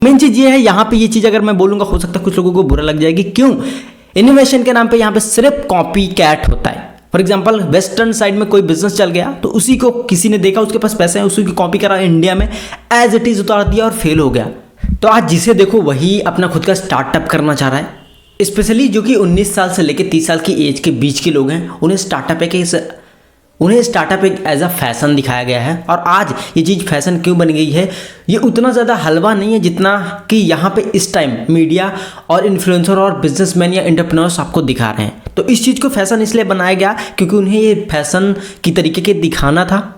Main चीज ये है, यहाँ पे ये चीज अगर मैं बोलूंगा हो सकता है कुछ लोगों को बुरा लग जाएगी। क्यों? इनोवेशन के नाम पे यहाँ पे सिर्फ कॉपी कैट होता है। फॉर एग्जाम्पल वेस्टर्न साइड में कोई बिजनेस चल गया तो उसी को किसी ने देखा, उसके पास पैसे हैं, उसी की कॉपी करा, इंडिया में एज इट इज उतार दिया और फेल हो गया। तो आज जिसे देखो वही अपना खुद का स्टार्टअप करना चाह रहा है। स्पेशली जो कि 19 साल से लेकर 30 साल की एज के बीच के लोग हैं, उन्हें स्टार्टअप एक एज अ फैशन दिखाया गया है। और आज ये चीज़ फैशन क्यों बन गई है, ये उतना ज़्यादा हलवा नहीं है जितना कि यहाँ पे इस टाइम मीडिया और इन्फ्लुएंसर और बिजनेसमैन या एंटरप्रेन्योर्स आपको दिखा रहे हैं। तो इस चीज़ को फैशन इसलिए बनाया गया क्योंकि उन्हें ये फैशन की तरीके के दिखाना था,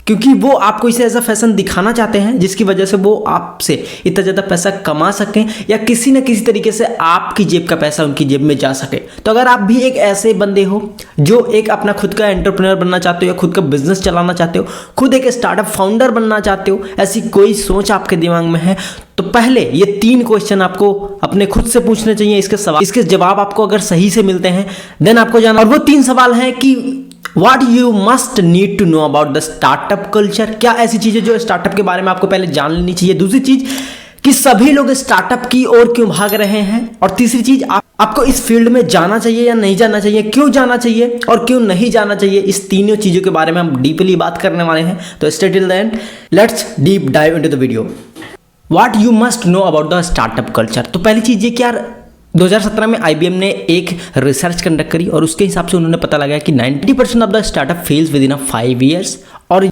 क्योंकि वो आपको इसे ऐसा फैशन दिखाना चाहते हैं जिसकी वजह से वो आपसे इतना ज़्यादा पैसा कमा सकें या किसी न किसी तरीके से आपकी जेब का पैसा उनकी जेब में जा सके। तो अगर आप भी एक ऐसे बंदे हो जो एक अपना खुद का एंटरप्रेन्योर बनना चाहते हो या खुद का बिजनेस चलाना चाहते हो, खुद एक स्टार्टअप फाउंडर बनना चाहते हो, ऐसी कोई सोच आपके दिमाग में है, तो पहले ये 3 क्वेश्चन आपको अपने खुद से पूछने चाहिए। इसके जवाब आपको अगर सही से मिलते हैं देन आपको जाना। और वो 3 सवाल हैं कि What you must need to know about the startup culture, क्या ऐसी चीजें जो स्टार्टअप के बारे में आपको पहले जान लेनी चाहिए। दूसरी चीज कि सभी लोग स्टार्टअप की ओर क्यों भाग रहे हैं। और तीसरी चीज आपको इस फील्ड में जाना चाहिए या नहीं जाना चाहिए, क्यों जाना चाहिए और क्यों नहीं जाना चाहिए। इस तीनों चीजों के बारे में हम डीपली बात करने वाले हैं। तो stay till the end, let's deep dive into the video. What you must know about the startup culture. तो पहली चीज ये कि यार 2017 में IBM ने एक रिसर्च कंडक्ट करी और उसके हिसाब से उन्होंने पता लगाया कि 90% of the startup fails with in 5 years. और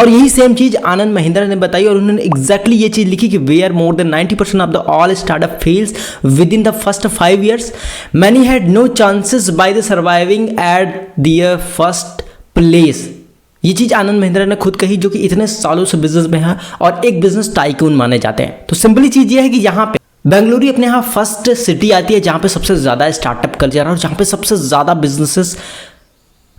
यही सेम चीज आनंद महिंद्रा ने बताई और उन्होंने एग्जैक्टली ये चीज लिखी कि where more than 90% of the all startup fails within the first 5 years. Many had no chances by the surviving at their first place. ये चीज आनंद महिंद्रा ने खुद कही, जो कि इतने सालों से बिजनेस में है और एक बिजनेस टाइकून माने जाते हैं। तो सिंपली चीज ये है कि यहाँ पे बेंगलुरु अपने यहाँ फर्स्ट सिटी आती है जहाँ पे सबसे ज़्यादा स्टार्टअप कल्चर है और जहाँ पे सबसे ज़्यादा बिजनेसेस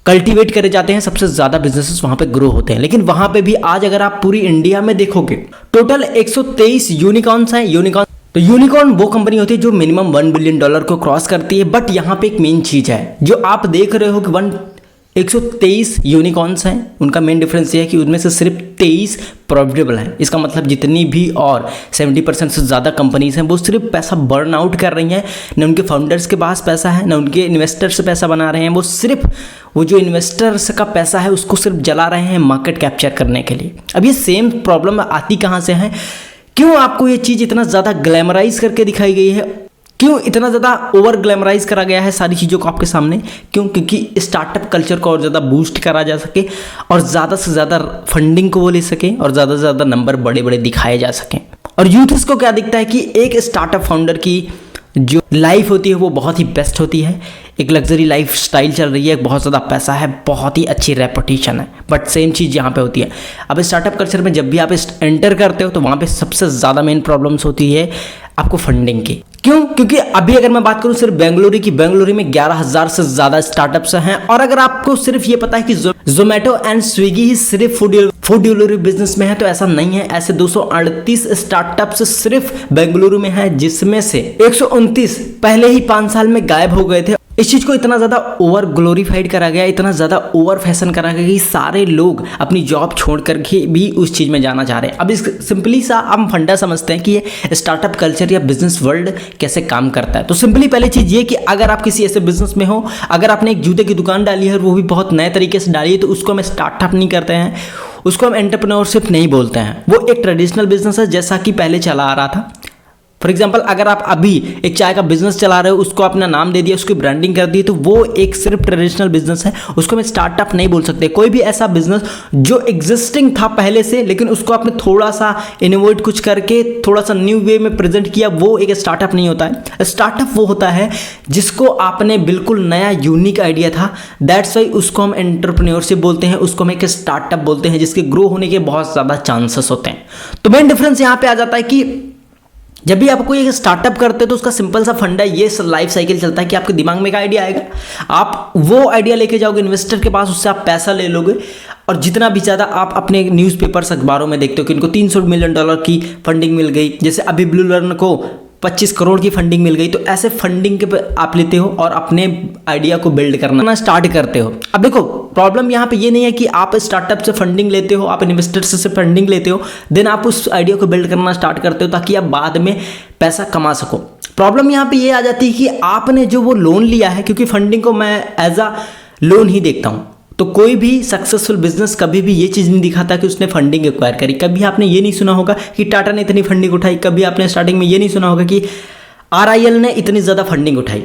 कल्टीवेट करे जाते हैं, सबसे ज़्यादा बिजनेसेस वहाँ पे ग्रो होते हैं। लेकिन वहाँ पे भी आज अगर आप पूरी इंडिया में देखोगे टोटल 123 यूनिकॉर्न्स हैं। यूनिकॉर्न वो कंपनी होती है जो मिनिमम $1 बिलियन को क्रॉस करती है। बट यहाँ पे एक मेन चीज़ है जो आप देख रहे हो कि 123 यूनिकॉर्न्स हैं, उनका मेन डिफरेंस ये है कि उनमें से सिर्फ 23 प्रॉफिटेबल हैं। इसका मतलब जितनी भी और 70% से ज़्यादा कंपनीज हैं वो सिर्फ पैसा बर्न आउट कर रही हैं। न उनके फाउंडर्स के पास पैसा है, न उनके इन्वेस्टर्स से पैसा बना रहे हैं। वो सिर्फ वो जो इन्वेस्टर्स का पैसा है उसको सिर्फ जला रहे हैं मार्केट कैप्चर करने के लिए। अब ये सेम प्रॉब्लम आती कहाँ से है? क्यों आपको ये चीज़ इतना ज़्यादा ग्लैमराइज करके दिखाई गई है, क्यों इतना ज़्यादा ओवर ग्लैमराइज करा गया है सारी चीज़ों को आपके सामने? क्यों? क्योंकि स्टार्टअप कल्चर को और ज़्यादा बूस्ट करा जा सके और ज़्यादा से ज़्यादा फंडिंग को वो ले सके और ज़्यादा से ज़्यादा नंबर बड़े बड़े दिखाए जा सकें। और यूथ्स को क्या दिखता है कि एक स्टार्टअप फाउंडर की जो लाइफ होती है वो बहुत ही बेस्ट होती है, एक लग्जरी लाइफ स्टाइल चल रही है, बहुत ज़्यादा पैसा है, बहुत ही अच्छी रेपुटेशन है। बट सेम चीज़ यहाँ पे होती है। अब स्टार्टअप कल्चर में जब भी आप एंटर करते हो तो वहाँ पे सबसे ज़्यादा मेन प्रॉब्लम्स होती है आपको फंडिंग की। क्यों? क्योंकि अभी अगर मैं बात करूं सिर्फ बेंगलुरु में 11,000 से ज़्यादा स्टार्टअप्स हैं। और अगर आपको सिर्फ ये पता है कि जोमेटो एंड स्विगी ही सिर्फ फूड डिलीवरी बिजनेस में है, तो ऐसा नहीं है। ऐसे 238 स्टार्टअप्स सिर्फ बेंगलुरु में है, जिसमें से 129 पहले ही 5 साल में गायब हो गए थे। इस चीज़ को इतना ज़्यादा ओवर ग्लोरीफाइड करा गया, इतना ज़्यादा ओवर फैशन करा गया कि सारे लोग अपनी जॉब छोड़ करके भी उस चीज़ में जाना चाह रहे हैं। अब इस सिंपली सा हम फंडा समझते हैं कि ये स्टार्टअप कल्चर या बिजनेस वर्ल्ड कैसे काम करता है। तो सिंपली पहली चीज़ ये कि अगर आप किसी ऐसे बिजनेस में हो, अगर आपने एक जूते की दुकान डाली है और वो भी बहुत नए तरीके से डाली है, तो उसको हम स्टार्टअप नहीं करते हैं, उसको हम एंटरप्रेन्योरशिप नहीं बोलते हैं। वो एक ट्रेडिशनल बिजनेस है जैसा कि पहले चला आ रहा था। फॉर एग्जाम्पल अगर आप अभी एक चाय का बिजनेस चला रहे हो, उसको अपना नाम दे दिया, उसकी ब्रांडिंग कर दी, तो वो एक सिर्फ ट्रेडिशनल बिजनेस है, उसको हम स्टार्टअप नहीं बोल सकते। कोई भी ऐसा बिजनेस जो एग्जिस्टिंग था पहले से लेकिन उसको आपने थोड़ा सा इनोवेट कुछ करके थोड़ा सा न्यू वे में प्रेजेंट किया, वो एक स्टार्टअप नहीं होता है। स्टार्टअप वो होता है जिसको आपने बिल्कुल नया यूनिक आइडिया था, दैट्स वाई उसको हम एंटरप्रेन्योरशिप बोलते हैं, उसको हम एक स्टार्टअप बोलते हैं जिसके ग्रो होने के बहुत ज़्यादा चांसेस होते हैं। तो मेन डिफरेंस यहाँ पे आ जाता है कि जब भी आप कोई एक स्टार्टअप करते हो तो उसका सिंपल सा फंडा ये लाइफ साइकिल चलता है कि आपके दिमाग में एक आइडिया आएगा, आप वो आइडिया लेके जाओगे इन्वेस्टर के पास, उससे आप पैसा ले लोगे और जितना भी ज़्यादा आप अपने न्यूज़पेपर्स अखबारों में देखते हो कि इनको $300 मिलियन की फंडिंग मिल गई। जैसे अभी ब्लू लर्न को 25 करोड़ की फंडिंग मिल गई, तो ऐसे फंडिंग के आप लेते हो और अपने आइडिया को बिल्ड करना स्टार्ट करते हो। अब देखो प्रॉब्लम यहाँ पे ये नहीं है कि आप स्टार्टअप से फंडिंग लेते हो, आप इन्वेस्टर्स से फंडिंग लेते हो, देन आप उस आइडिया को बिल्ड करना स्टार्ट करते हो ताकि आप बाद में पैसा कमा सको। प्रॉब्लम यहाँ पे ये आ जाती है कि आपने जो वो लोन लिया है, क्योंकि फंडिंग को मैं एज अ लोन ही देखता हूँ, तो कोई भी सक्सेसफुल बिजनेस कभी भी ये चीज़ नहीं दिखाता कि उसने फंडिंग एक्वायर करी। कभी आपने ये नहीं सुना होगा कि टाटा ने इतनी फंडिंग उठाई, कभी आपने स्टार्टिंग में ये नहीं सुना होगा कि RIL ने इतनी ज़्यादा फंडिंग उठाई,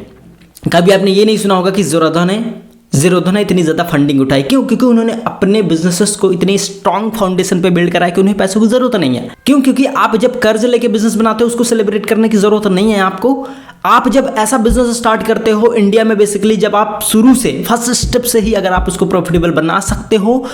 कभी आपने ये नहीं सुना होगा कि ज़ीरोधा ने इतनी ज़्यादा फंडिंग उठाई। क्यों? क्योंकि उन्होंने अपने बिजनेसेस को इतनी स्ट्रॉन्ग फाउंडेशन पे बिल्ड करा है कि उन्हें पैसों की ज़रूरत नहीं है। क्यों? क्योंकि आप जब कर्ज लेके बिजनेस बनाते हो उसको सेलिब्रेट करने की ज़रूरत नहीं है आपको। आप जब ऐसा बिजनेस स्टार्ट करते हो इंडिया में, बेसिकली जब आप शुरू से फर्स्ट स्टेप से ही अगर आप उसको प्रॉफिटेबल बना सकते हो,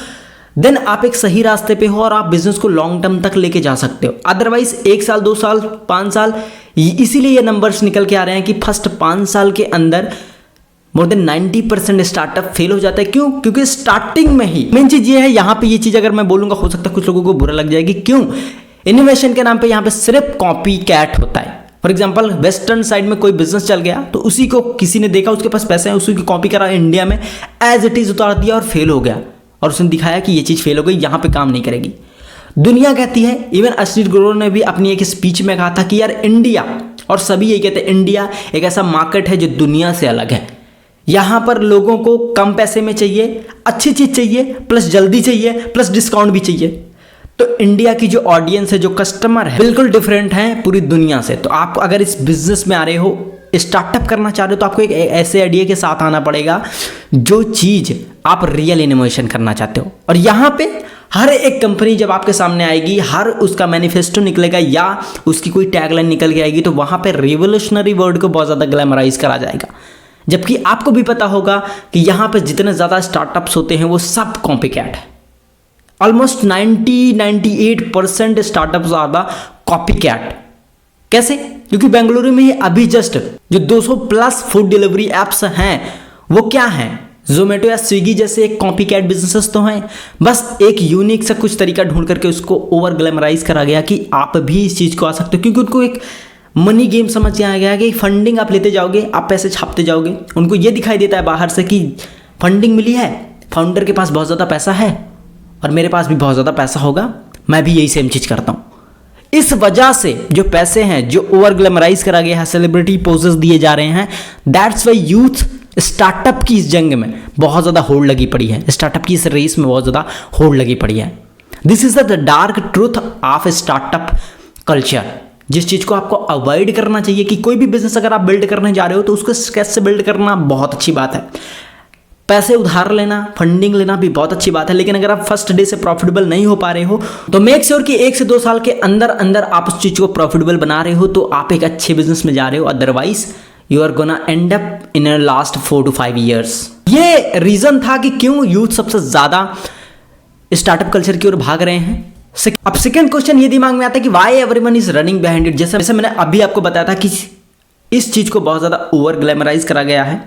देन आप एक सही रास्ते पे हो और आप बिजनेस को लॉन्ग टर्म तक लेके जा सकते हो। अदरवाइज 1 साल 2 साल 5 साल, इसीलिए ये नंबर्स निकल के आ रहे हैं कि फर्स्ट 5 साल के अंदर मोर देन 90% स्टार्टअप फेल हो जाता है। क्यों? क्योंकि स्टार्टिंग में ही मेन चीज ये है, यहाँ पे ये चीज अगर मैं बोलूंगा हो सकता है कुछ लोगों को बुरा लग जाएगी। क्यों? इनोवेशन के नाम पे यहाँ पे सिर्फ कॉपी कैट होता है। फॉर एग्जाम्पल वेस्टर्न साइड में कोई बिजनेस चल गया तो उसी को किसी ने देखा, उसके पास पैसे हैं, उसी की कॉपी करा, इंडिया में एज इट इज उतार दिया और फेल हो गया, और उसने दिखाया कि ये चीज़ फेल हो गई, यहाँ पे काम नहीं करेगी। दुनिया कहती है, इवन अश्लील गुरु ने भी अपनी एक स्पीच में कहा था कि यार इंडिया, और सभी ये कहते हैं इंडिया एक ऐसा मार्केट है जो दुनिया से अलग है। यहाँ पर लोगों को कम पैसे में चाहिए, अच्छी चीज़ चाहिए, प्लस जल्दी चाहिए, प्लस डिस्काउंट भी चाहिए। तो इंडिया की जो ऑडियंस है, जो कस्टमर है, बिल्कुल डिफरेंट है पूरी दुनिया से। तो आप अगर इस बिजनेस में आ रहे हो, स्टार्टअप करना चाह रहे हो, तो आपको एक ऐसे आइडिया के साथ आना पड़ेगा जो चीज़ आप रियल इनोवेशन करना चाहते हो। और यहाँ पे हर एक कंपनी जब आपके सामने आएगी, हर उसका मैनिफेस्टो निकलेगा या उसकी कोई टैगलाइन निकल के आएगी, तो वहाँ पे रिवोल्यूशनरी वर्ड को बहुत ज़्यादा ग्लैमराइज करा जाएगा। जबकि आपको भी पता होगा कि यहाँ पे जितने ज़्यादा स्टार्टअप्स होते हैं वो सब कॉपी कैट है। Almost 90-98% startups are the copycat. कैसे? क्योंकि बेंगलुरु में ही अभी जस्ट जो 200+ फूड डिलीवरी एप्स हैं वो क्या हैं? जोमेटो या स्विगी जैसे एक कॉपी कैट बिजनेसेस तो हैं। बस एक यूनिक सा कुछ तरीका ढूंढ करके उसको ओवर ग्लैमराइज करा गया कि आप भी इस चीज़ को आ सकते हो, क्योंकि उनको एक मनी गेम समझ के आया गया कि फंडिंग आप लेते जाओगे, आप पैसे छापते जाओगे। उनको ये दिखाई देता है बाहर से कि फंडिंग मिली है, फाउंडर के पास बहुत ज़्यादा पैसा है और मेरे पास भी बहुत ज़्यादा पैसा होगा, मैं भी यही सेम चीज़ करता हूँ। इस वजह से जो पैसे हैं जो ओवर ग्लैमराइज करा गया है, सेलिब्रिटी पोजेस दिए जा रहे हैं, दैट्स वाई यूथ स्टार्टअप की इस जंग में बहुत ज़्यादा होड़ लगी पड़ी है, स्टार्टअप की इस रेस में बहुत ज़्यादा होड़ लगी पड़ी है। This is the dark truth of startup culture, जिस चीज़ को आपको अवॉइड करना चाहिए कि कोई भी बिजनेस अगर आप बिल्ड करने जा रहे हो तो उसको स्केच से बिल्ड करना बहुत अच्छी बात है। पैसे उधार लेना, फंडिंग लेना भी बहुत अच्छी बात है, लेकिन अगर आप फर्स्ट डे से प्रॉफिटेबल नहीं हो पा रहे हो तो मेक श्योर कि 1 से 2 साल के अंदर अंदर आप उस चीज़ को प्रॉफिटेबल बना रहे हो तो आप एक अच्छे बिजनेस में जा रहे हो। Otherwise you are gonna end up in last 4 to 5 years। ये रीजन था कि क्यों यूथ सबसे ज़्यादा स्टार्टअप कल्चर की ओर भाग रहे हैं। अब सेकेंड क्वेश्चन ये दिमाग में आता है कि why everyone is running behind it. जैसे मैंने अभी आपको बताया था कि इस चीज़ को बहुत ज़्यादा ओवर ग्लैमराइज करा गया है।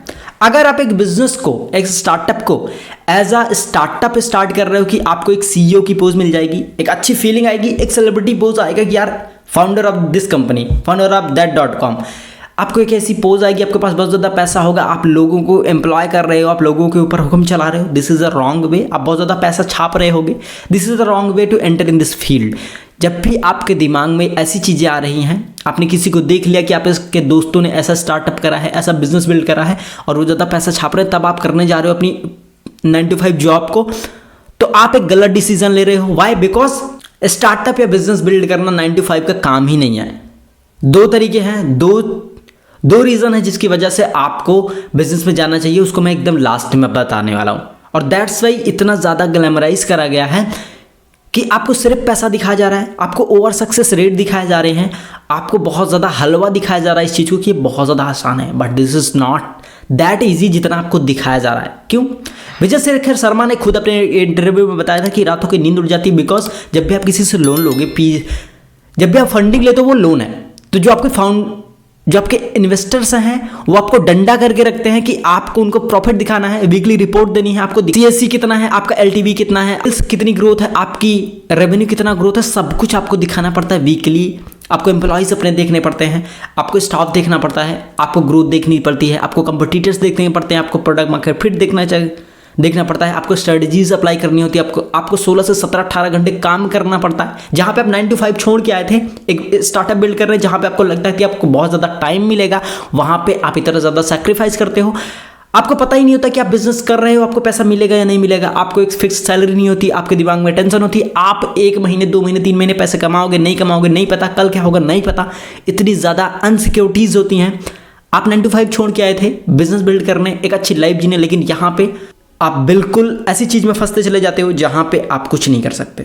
अगर आप एक बिजनेस को, एक स्टार्टअप को एज अ स्टार्टअप स्टार्ट कर रहे हो कि आपको एक CEO की पोज मिल जाएगी, एक अच्छी फीलिंग आएगी, एक सेलिब्रिटी पोज आएगा कि यार founder of this company, founder of that.com, आपको एक ऐसी पोज आएगी, आपके पास बहुत ज़्यादा पैसा होगा, आप लोगों को एम्प्लॉय कर रहे हो, आप लोगों के ऊपर हुक्म चला रहे हो, this is a wrong way. आप बहुत ज़्यादा पैसा छाप रहे होगे, this is a wrong way to enter in this field. जब भी आपके दिमाग में ऐसी चीज़ें आ रही हैं, आपने किसी को देख लिया कि आप इसके दोस्तों ने ऐसा स्टार्टअप करा है, ऐसा बिजनेस बिल्ड करा है और वो ज़्यादा पैसा छाप रहे हैं, तब आप करने जा रहे हो अपनी 9 to 5 जॉब को, तो आप एक गलत डिसीजन ले रहे हो। वाई? बिकॉज स्टार्टअप या बिजनेस बिल्ड करना 9 to 5 का काम ही नहीं है। 2 तरीके हैं, दो रीज़न है जिसकी वजह से आपको बिजनेस में जाना चाहिए, उसको मैं एकदम लास्ट में बताने वाला हूँ। और दैट्स वाई इतना ज़्यादा ग्लैमराइज करा गया है कि आपको सिर्फ पैसा दिखाया जा रहा है, आपको ओवर सक्सेस रेट दिखाए जा रहे हैं, आपको बहुत ज़्यादा हलवा दिखाया जा रहा है इस चीज़ को कि ये बहुत ज़्यादा आसान है, but this is not that easy जितना आपको दिखाया जा रहा है। क्यों? विजय शेखर शर्मा ने खुद अपने इंटरव्यू में बताया था कि रातों की नींद उड़ जाती है, बिकॉज जब भी आप किसी से लोन लोगे, जब भी आप फंडिंग लेते हो वो लोन है, तो जो आपके इन्वेस्टर्स हैं वो आपको डंडा करके रखते हैं कि आपको उनको प्रॉफिट दिखाना है, वीकली रिपोर्ट देनी है, आपको CAC कितना है, आपका LTV कितना है, कितनी ग्रोथ है, आपकी रेवेन्यू कितना ग्रोथ है, सब कुछ आपको दिखाना पड़ता है वीकली, आपको एम्प्लॉयज़ अपने देखने पड़ते हैं, आपको स्टाफ देखना पड़ता है, आपको ग्रोथ देखनी पड़ती है, आपको कंपटीटर्स देखने पड़ते हैं, आपको प्रोडक्ट मार्केट फिट देखना पड़ता है, आपको स्ट्रेटजीज अप्लाई करनी होती है, आपको 16 से 17 18 घंटे काम करना पड़ता है। जहाँ पे आप 9 to 5 छोड़ के आए थे, एक स्टार्टअप बिल्ड कर रहे हैं जहाँ पे आपको लगता है कि आपको बहुत ज़्यादा टाइम मिलेगा, वहाँ पे आप इतना ज़्यादा सेक्रीफाइस करते हो। आपको पता ही नहीं होता कि आप बिजनेस कर रहे हो, आपको पैसा मिलेगा या नहीं मिलेगा, आपको एक फिक्स सैलरी नहीं होती, आपके दिमाग में टेंशन होती है, आप 1 महीने 2 महीने 3 महीने पैसे कमाओगे नहीं पता, कल क्या होगा नहीं पता, इतनी ज़्यादा अनसिक्योरिटीज़ होती हैं। आप 9 to 5 छोड़ के आए थे बिजनेस बिल्ड करने, एक अच्छी लाइफ जीने, लेकिन यहाँ पे आप बिल्कुल ऐसी चीज में फंसते चले जाते हो जहां पे आप कुछ नहीं कर सकते।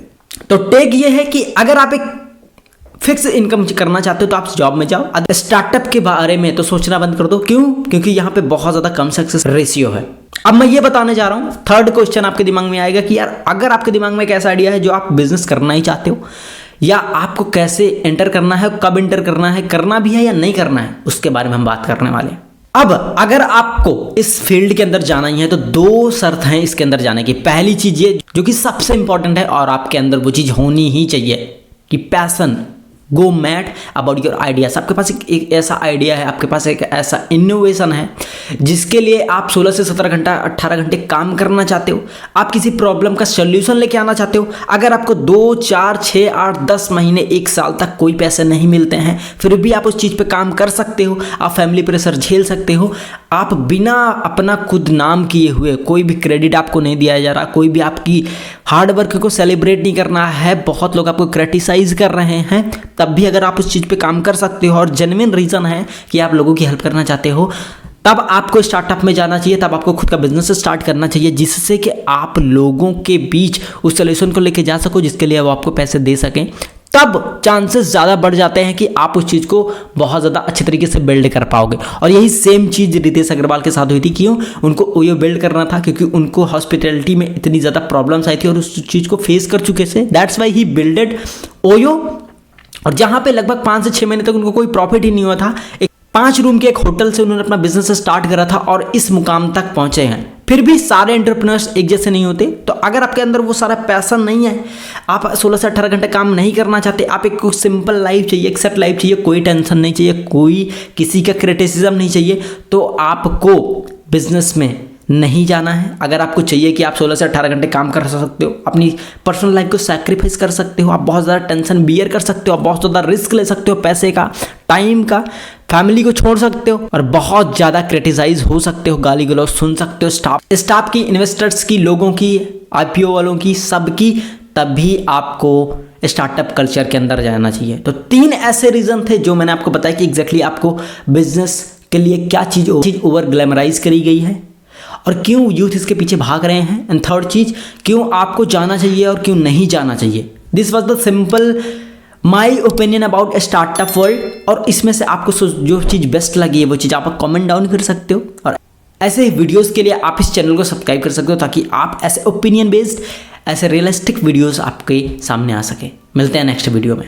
तो टेक ये है कि अगर आप एक फिक्स इनकम करना चाहते हो तो आप जॉब में जाओ। स्टार्टअप के बारे में तो सोचना बंद कर दो। क्यों? क्योंकि यहाँ पे बहुत ज्यादा कम सक्सेस रेशियो है। अब मैं ये बताने जा रहा हूं, थर्ड क्वेश्चन आपके दिमाग में आएगा कि यार अगर आपके दिमाग में एक ऐसा आइडिया है जो आप बिजनेस करना ही चाहते हो, या आपको कैसे एंटर करना है, कब एंटर करना है, करना भी है या नहीं करना है, उसके बारे में हम बात करने वाले हैं। अब अगर आपको इस फील्ड के अंदर जाना ही है तो 2 शर्त हैं इसके अंदर जाने की। पहली चीज ये जो कि सबसे इंपॉर्टेंट है और आपके अंदर वो चीज होनी ही चाहिए कि passion, go mad about your ideas. आपके पास एक ऐसा आइडिया है, आपके पास एक ऐसा इनोवेशन है जिसके लिए आप 16 से 17 घंटा 18 घंटे काम करना चाहते हो, आप किसी प्रॉब्लम का सोल्यूशन लेके आना चाहते हो। अगर आपको 2, 4, 6, 8, 10 महीने 1 साल तक कोई पैसे नहीं मिलते हैं, फिर भी आप उस चीज़ पे काम कर सकते हो, आप फैमिली प्रेशर झेल सकते हो, आप बिना अपना खुद नाम किए हुए, कोई भी क्रेडिट आपको नहीं दिया जा रहा, कोई भी आपकी हार्डवर्क को सेलिब्रेट नहीं करना है, बहुत लोग आपको क्रिटिसाइज कर रहे हैं, तब भी अगर आप उस चीज़ पे काम कर सकते हो और जेन्युइन रीज़न है कि आप लोगों की हेल्प करना चाहते हो, तब आपको स्टार्टअप में जाना चाहिए, तब आपको खुद का बिजनेस स्टार्ट करना चाहिए, जिससे कि आप लोगों के बीच उस सोल्यूशन को लेके जा सको जिसके लिए वो आपको पैसे दे सकें। तब चांसेस ज़्यादा बढ़ जाते हैं कि आप उस चीज़ को बहुत ज़्यादा अच्छे तरीके से बिल्ड कर पाओगे। और यही सेम चीज़ रितेश अग्रवाल के साथ हुई थी। क्यों? उनको ओयो बिल्ड करना था, क्योंकि उनको हॉस्पिटैलिटी में इतनी ज़्यादा प्रॉब्लम्स आई थी और उस चीज़ को फेस कर चुके थे। That's why he builded OYO. और जहाँ पे लगभग 5 से 6 महीने तक उनको कोई प्रॉफिट ही नहीं हुआ था, एक 5 रूम के एक होटल से उन्होंने अपना बिजनेस स्टार्ट करा था और इस मुकाम तक पहुंचे हैं। फिर भी सारे एंटरप्रेन्योर्स एक जैसे नहीं होते। तो अगर आपके अंदर वो सारा पैशन नहीं है, आप 16 से 18 घंटे काम नहीं करना चाहते, आप एक सिंपल लाइफ चाहिए, एक सेट लाइफ चाहिए, कोई टेंशन नहीं चाहिए, कोई किसी का क्रिटिसिज्म नहीं चाहिए, तो आपको बिजनेस में नहीं जाना है। अगर आपको चाहिए कि आप 16 से 18 घंटे काम कर सकते हो, अपनी पर्सनल लाइफ को सैक्रिफाइस कर सकते हो, आप बहुत ज़्यादा टेंशन बियर कर सकते हो, आप बहुत ज़्यादा रिस्क ले सकते हो, पैसे का, टाइम का, फैमिली को छोड़ सकते हो और बहुत ज़्यादा क्रिटिसाइज हो सकते हो, गाली गलौज सुन सकते हो स्टाफ की, इन्वेस्टर्स की, लोगों की, IPO वालों की, सबकी, तब भी आपको स्टार्टअप कल्चर के अंदर जाना चाहिए। तो 3 ऐसे रीज़न थे जो मैंने आपको बताया कि एग्जैक्टली आपको बिजनेस के लिए क्या चीज़ ओवर ग्लैमराइज करी गई है और क्यों यूथ इसके पीछे भाग रहे हैं। एंड थर्ड चीज़, क्यों आपको जाना चाहिए और क्यों नहीं जाना चाहिए। This was the simple my opinion about startup world. और इसमें से आपको जो चीज़ बेस्ट लगी है वो चीज़ आप कमेंट डाउन कर सकते हो। और ऐसे वीडियोस के लिए आप इस चैनल को सब्सक्राइब कर सकते हो ताकि आप ऐसे ओपिनियन बेस्ड, ऐसे रियलिस्टिक वीडियोस आपके सामने आ सके। मिलते हैं नेक्स्ट वीडियो में।